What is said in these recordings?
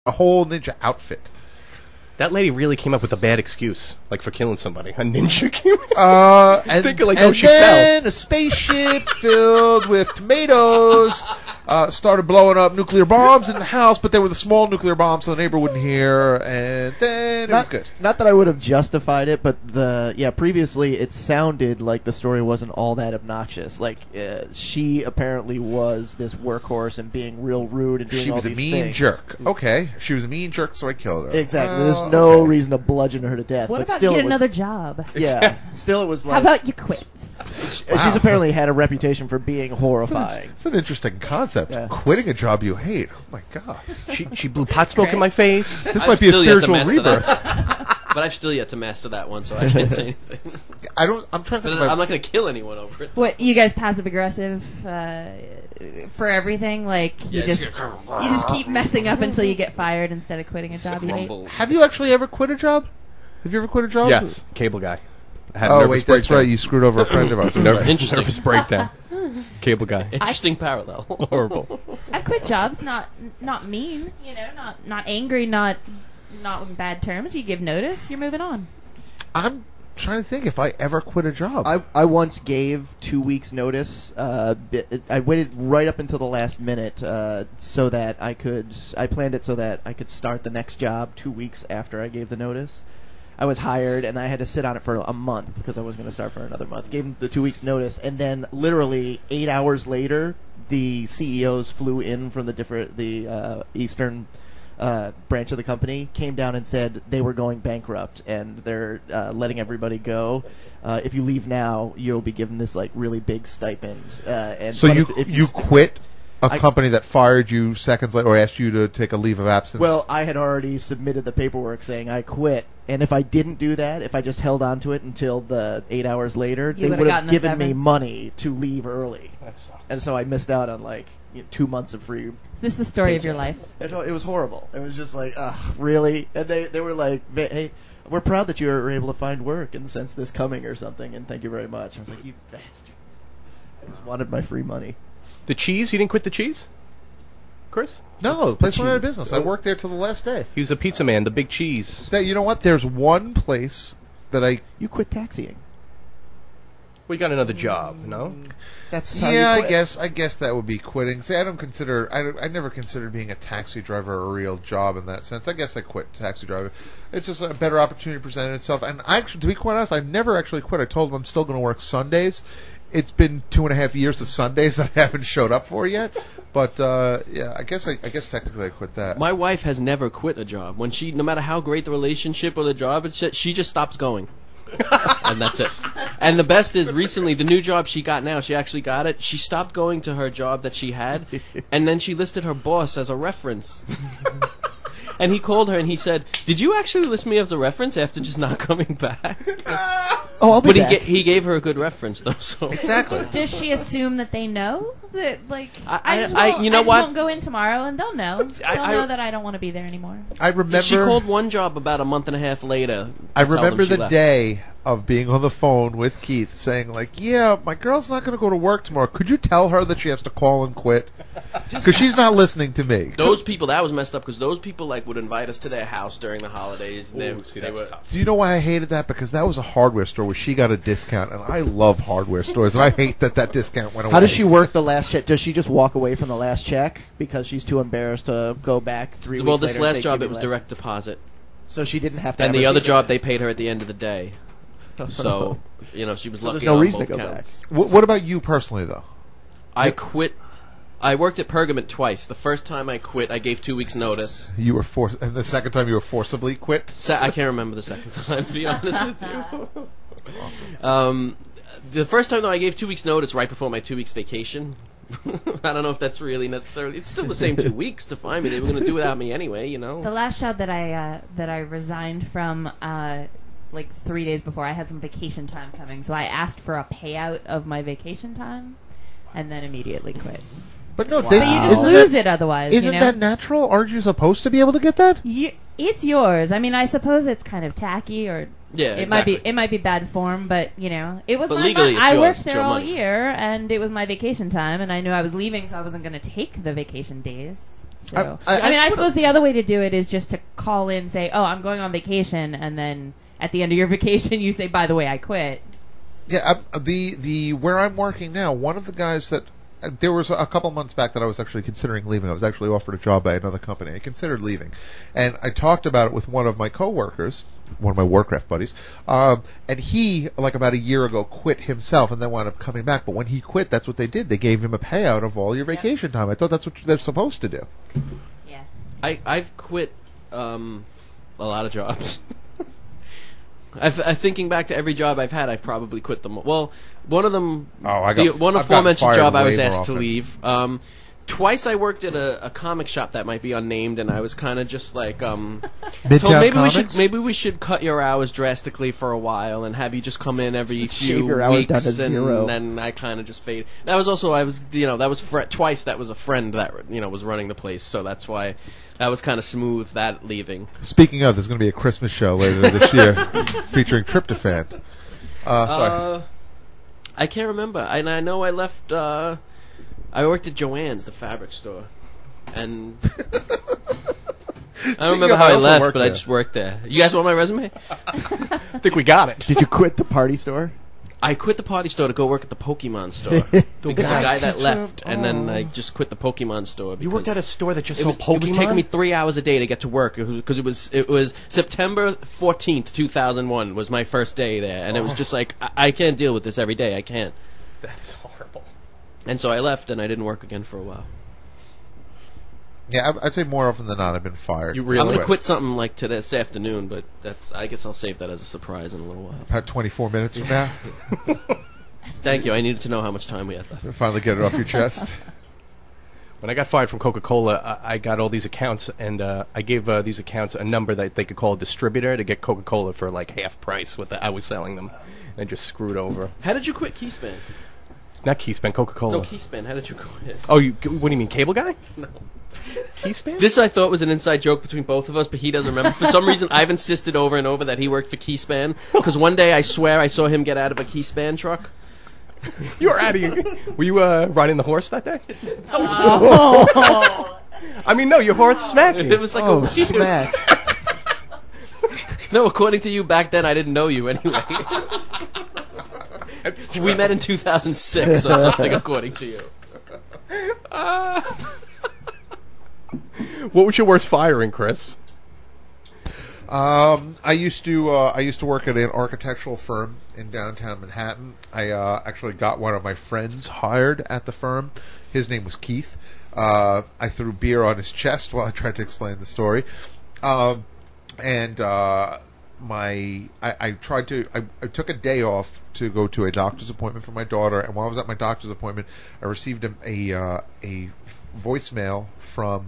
a whole ninja outfit. That lady really came up with a bad excuse, like for killing somebody. A ninja came And, thinking like, and she then fell. a spaceship filled with tomatoes started blowing up nuclear bombs in the house, but they were the small nuclear bombs, so the neighbor wouldn't hear, and then it was good. Not that I would have justified it, but previously it sounded like the story wasn't all that obnoxious. Like, she apparently was this workhorse and being real rude and doing all these things. She was a mean jerk. Okay, she was a mean jerk, so I killed her. Exactly. There's no reason to bludgeon her to death. What but about still get it was, another job? Yeah. Still, it was like. How about you quit? She's apparently had a reputation for being horrifying. It's an interesting concept. Yeah. Quitting a job you hate. Oh my god. She blew pot smoke in my face. This might be a spiritual rebirth. But I've still yet to master that one, so I can't say anything. I'm trying to think I'm not going to kill anyone over it. What, you guys passive aggressive for everything? Like you just keep messing up until you get fired instead of quitting a job you hate. Have you actually ever quit a job? Have you ever quit a job? Yes, cable guy. I had Oh wait, that's right. You screwed over a friend of ours. Interesting. Nervous breakdown. Cable guy. Interesting parallel. Horrible. I quit jobs, not mean, not angry, not on bad terms. You give notice, you're moving on. I'm trying to think if I ever quit a job. I once gave 2 weeks' notice. I waited right up until the last minute so that I planned it so that I could start the next job 2 weeks after I gave the notice. I was hired, and I had to sit on it for a month because I was going to start for another month. Gave them the 2 weeks' notice, and then literally 8 hours later, the CEOs flew in from the Eastern branch of the company, came down and said they were going bankrupt, and they're letting everybody go. If you leave now, you'll be given this like really big stipend. So you quit a company that fired you seconds later, or asked you to take a leave of absence? Well, I had already submitted the paperwork saying I quit, and if I didn't do that, if I just held on to it until the 8 hours later, they would have given me money to leave early. And so I missed out on 2 months of free. Is this the story of your life? It was horrible. It was just like, ugh, really? And they were like, hey, we're proud that you were able to find work and sense this coming or something, and thank you very much. I was like, you bastard. I just wanted my free money. The cheese? You didn't quit the cheese? Chris? No, the place went out of business. I worked there till the last day. He was a pizza man, the big cheese. You know what? There's one place that You quit taxiing. We got another job, no? That's how you quit. I guess that would be quitting. See, I never considered being a taxi driver a real job in that sense. I guess I quit taxi driving. It's just a better opportunity presented itself. And actually, to be quite honest, I've never actually quit. I told them I'm still going to work Sundays. It's been 2.5 years of Sundays that I haven't showed up for yet. But yeah, I guess technically I quit that. My wife has never quit a job. No matter how great the relationship or the job, she just stops going. And that's it. And the best is recently, the new job she got now, she actually got it. She stopped going to her job that she had, and then she listed her boss as a reference. And he called her and he said, "Did you actually list me as a reference after just not coming back?" I'll be back. But he gave her a good reference though. So Exactly. Does she assume that they know that I you know what? I just won't go in tomorrow, and they'll know. They'll know that I don't want to be there anymore. I remember she called one job about a month and a half later. I remember the left. day of being on the phone with Keith saying, yeah, my girl's not going to go to work tomorrow. Could you tell her that she has to call and quit? Because she's not listening to me. Those people, that was messed up, because those people would invite us to their house during the holidays. Do you know why I hated that? Because that was a hardware store where she got a discount, and I love hardware stores, and I hate that discount went away. How does she work the last check? Does she just walk away from the last check because she's too embarrassed to go back 3 weeks later? Well, this last job, it was direct deposit. So she didn't have to. And the other job, they paid her at the end of the day. So, she was lucky there's no on reason both to go counts. back. What about you personally, though? I quit. I worked at Pergament twice. The first time I quit, I gave 2 weeks' notice. You were forced, and the second time you were forcibly quit? I can't remember the second time, to be honest with you. Awesome. The first time, though, I gave 2 weeks' notice right before my 2 weeks' vacation. I don't know if that's really necessarily. It's still the same 2 weeks to find me. They were going to do without me anyway, The last job that I resigned from, 3 days before, I had some vacation time coming, so I asked for a payout of my vacation time, and then immediately quit. But no, But you just lose it otherwise. Isn't that natural? Aren't you supposed to be able to get that? It's yours. I mean, I suppose it's kind of tacky or Yeah, It exactly. might be bad form, but it was But my legally, money. it's I yours. worked It's there your all money. year, and it was my vacation time, and I knew I was leaving, so I wasn't going to take the vacation days. So I suppose the other way to do it is just to call in, say, "Oh, I'm going on vacation," and then at the end of your vacation, you say, "By the way, I quit." Yeah, the where I'm working now, one of the guys that there was a couple months back that I was actually considering leaving. I was actually offered a job by another company. I considered leaving, and I talked about it with one of my coworkers, one of my Warcraft buddies, and he, like about a year ago, quit himself and then wound up coming back. But when he quit, that's what they did. They gave him a payout of all your vacation time. I thought that's what they're supposed to do. Yeah. I've quit a lot of jobs. Thinking back to every job I've had, I've probably quit them. Well, one of them, I've one gotten aforementioned fired job I was way more asked to often. leave. Twice I worked at a comic shop that might be unnamed, and I was kind of just like, told Midtown maybe we should cut your hours drastically for a while and have you just come in every few shave your hours down weeks, to and zero. then I kind of just faded. That was also that was twice. That was a friend that was running the place, so that's why. That was kind of smooth, that leaving. Speaking of, there's going to be a Christmas show later this year featuring Tryptophan. Sorry. I can't remember. And I know I left. I worked at Joann's, the fabric store, and I don't remember of, how I I also left, worked but I there. just worked there. You guys want my resume? I think we got it. Did you quit the party store? I quit the party store to go work at the Pokemon store because the guy that left, and then I just quit the Pokemon store. You worked at a store that just sold It Pokemon? was taking me 3 hours a day to get to work because it was September 14th, 2001 was my first day there, and it was just like I can't deal with this every day. I can't. That is horrible. And so I left, and I didn't work again for a while. Yeah, I'd say more often than not, I've been fired. You really- I'm gonna quit something like this afternoon, but I guess I'll save that as a surprise in a little while. About 24 minutes from now, Thank you. I needed to know how much time we had left. finally get it off your chest. When I got fired from Coca-Cola, I got all these accounts, and I gave these accounts a number that they could call a distributor to get Coca-Cola for like half price what I was selling them. And I just screwed over. How did you quit Keyspan? Not Keyspan, Coca-Cola. No, Keyspan. How did you quit? Oh, what do you mean, cable guy? No. Keyspan? This I thought was an inside joke between both of us, but he doesn't remember. For some reason, I've insisted over and over that he worked for Keyspan because one day I swear I saw him get out of a Keyspan truck. You were out of your... Were you riding the horse that day? Oh. I mean, no, your horse smacked It you. was like Oh, smack. No, according to you back then, I didn't know you anyway. We met in 2006 or something, according to you. What was your worst firing, Chris? I used to work at an architectural firm in downtown Manhattan. I actually got one of my friends hired at the firm. His name was Keith. I threw beer on his chest while I tried to explain the story, I took a day off to go to a doctor's appointment for my daughter, and while I was at my doctor's appointment, I received a voicemail from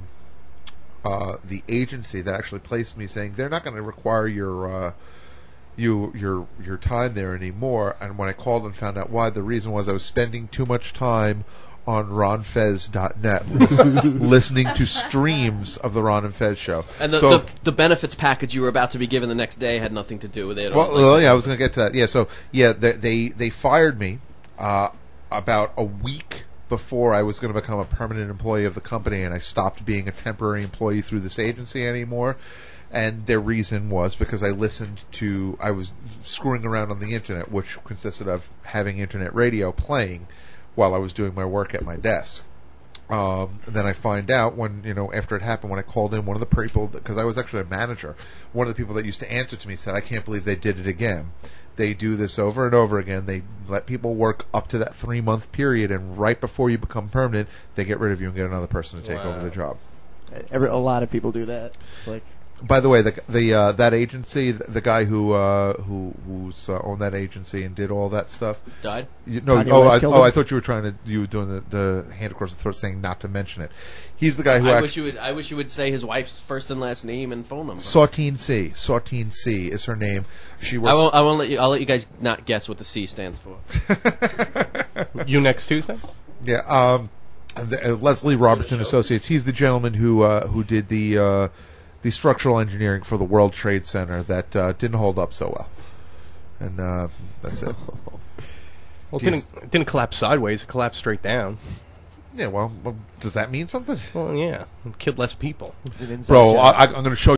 the agency that actually placed me, saying they're not going to require your time there anymore. And when I called and found out why, the reason was I was spending too much time on ronfez.net listening to streams of the Ron and Fez show. And So- the benefits package you were about to be given the next day had nothing to do with it. Well, yeah, I was going to get to that. Yeah, so yeah, they fired me about a week before I was going to become a permanent employee of the company, and I stopped being a temporary employee through this agency anymore. And their reason was because I was screwing around on the internet, which consisted of having internet radio playing while I was doing my work at my desk. Then I find out after it happened, when I called in, one of the people, because I was actually a manager, one of the people that used to answer to me said, "I can't believe they did it again. They do this over and over again. They let people work up to that 3-month period, and right before you become permanent, they get rid of you and get another person to take over the job." A lot of people do that. It's like, By the way, that agency, the guy who's owned that agency and did all that stuff. died. Kanye West killed him? I thought you were doing the hand across the throat, saying not to mention it. He's the guy who I wish you would say his wife's first and last name and phone number. Sautine C is her name. She works. I won't let you. I'll let you guys not guess what the C stands for. You next Tuesday? Yeah. Leslie Robertson Associates. He's the gentleman who did the structural engineering for the World Trade Center that didn't hold up so well. and that's it. Well, it didn't collapse sideways. It collapsed straight down. Yeah, well, does that mean something? Well, yeah. It killed less people. Is it inside Bro, joke? I'm going to show